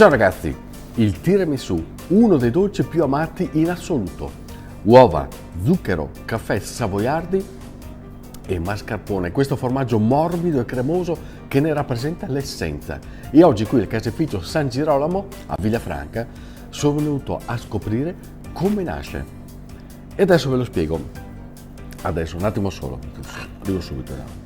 Ciao ragazzi, il tiramisù, uno dei dolci più amati in assoluto. Uova, zucchero, caffè savoiardi e mascarpone, questo formaggio morbido e cremoso che ne rappresenta l'essenza. E oggi qui al caseificio San Girolamo a Villafranca sono venuto a scoprire come nasce. E adesso ve lo spiego. Adesso, un attimo solo, arrivo subito.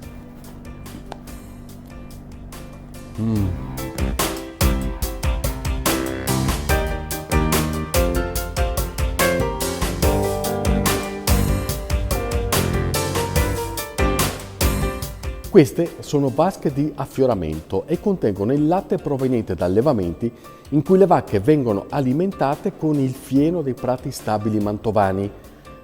Queste sono vasche di affioramento e contengono il latte proveniente da allevamenti in cui le vacche vengono alimentate con il fieno dei prati stabili mantovani.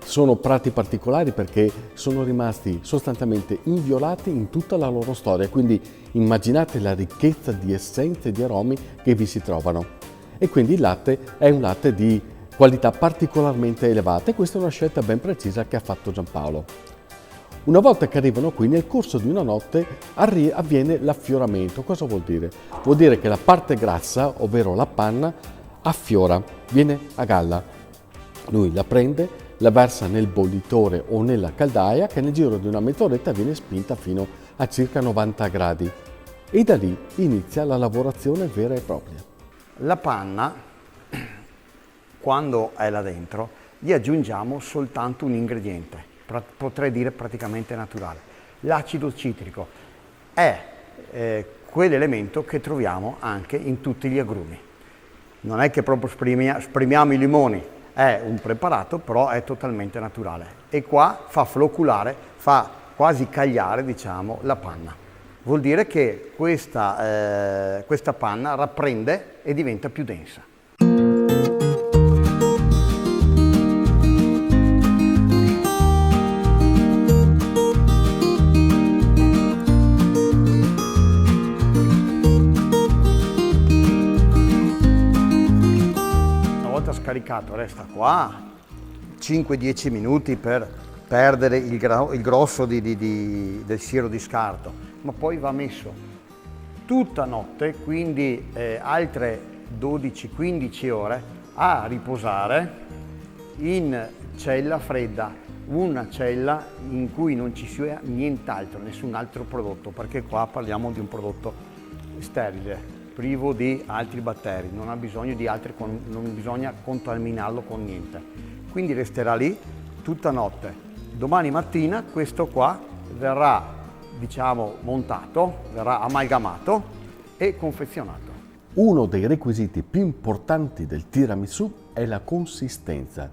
Sono prati particolari perché sono rimasti sostanzialmente inviolati in tutta la loro storia, quindi immaginate la ricchezza di essenze e di aromi che vi si trovano. E quindi il latte è un latte di qualità particolarmente elevata e questa è una scelta ben precisa che ha fatto Giampaolo. Una volta che arrivano qui, nel corso di una notte avviene l'affioramento. Cosa vuol dire? Vuol dire che la parte grassa, ovvero la panna, affiora, viene a galla. Lui la prende, la versa nel bollitore o nella caldaia che nel giro di una mezz'oretta viene spinta fino a circa 90 gradi. E da lì inizia la lavorazione vera e propria. La panna, quando è là dentro, gli aggiungiamo soltanto un ingrediente. Potrei dire praticamente naturale. L'acido citrico è quell'elemento che troviamo anche in tutti gli agrumi. Non è che proprio spremiamo i limoni, è un preparato, però è totalmente naturale. E qua fa floculare, fa quasi cagliare, diciamo, la panna. Vuol dire che questa panna rapprende e diventa più densa. Scaricato, resta qua 5-10 minuti per perdere il grosso del siero di scarto, ma poi va messo tutta notte, quindi altre 12-15 ore a riposare in cella fredda, una cella in cui non ci sia nient'altro, nessun altro prodotto, perché qua parliamo di un prodotto sterile, privo di altri batteri, non bisogna contaminarlo con niente. Quindi resterà lì tutta notte. Domani mattina questo qua verrà, diciamo, montato, verrà amalgamato e confezionato. Uno dei requisiti più importanti del tiramisù è la consistenza.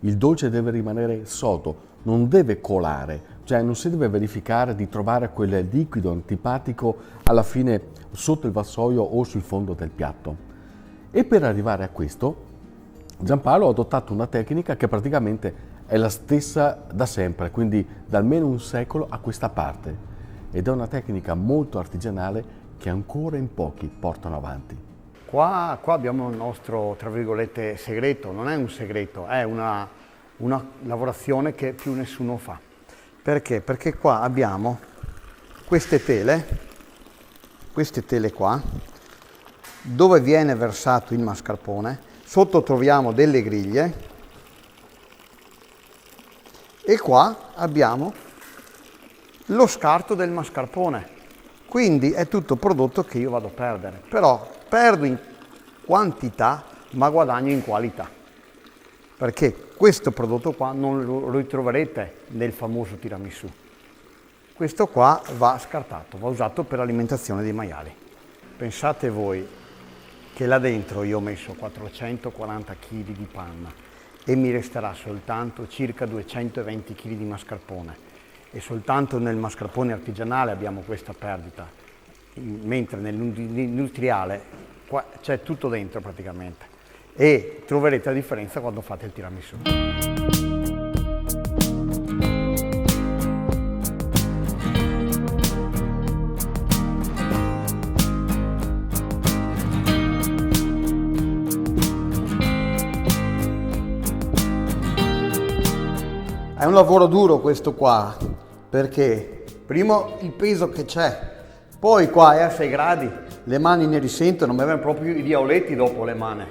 Il dolce deve rimanere sodo, non deve colare, cioè non si deve verificare di trovare quel liquido antipatico alla fine sotto il vassoio o sul fondo del piatto. E per arrivare a questo, Giampaolo ha adottato una tecnica che praticamente è la stessa da sempre, quindi da almeno un secolo a questa parte. Ed è una tecnica molto artigianale che ancora in pochi portano avanti. Qua abbiamo il nostro, tra virgolette, segreto. Non è un segreto, è una lavorazione che più nessuno fa. Perché? Perché qua abbiamo queste tele qua, dove viene versato il mascarpone, sotto troviamo delle griglie e qua abbiamo lo scarto del mascarpone. Quindi è tutto prodotto che io vado a perdere, però perdo in quantità ma guadagno in qualità, perché questo prodotto qua non lo ritroverete nel famoso tiramisù. Questo qua va scartato, va usato per l'alimentazione dei maiali. Pensate voi che là dentro io ho messo 440 kg di panna e mi resterà soltanto circa 220 kg di mascarpone e soltanto nel mascarpone artigianale abbiamo questa perdita, mentre nell'industriale c'è tutto dentro praticamente e troverete la differenza quando fate il tiramisù. un lavoro duro questo qua, perché primo il peso che c'è, Poi qua è a 6 gradi, le mani ne risentono, mi vengono proprio i diavoletti dopo le mani.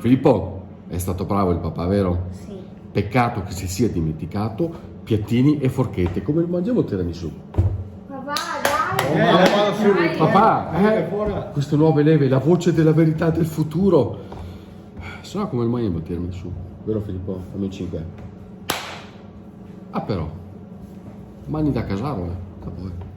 Filippo, è stato bravo il papà, vero? Sì. Peccato che si sia dimenticato piattini e forchette, come mangiamo il tiramisù. Papà, dai! Papà, queste nuove leve, la voce della verità del futuro. Sarà come il mangiamo il tiramisù, vero Filippo? Fammi 5. Ah però, mani da casaro, da poi.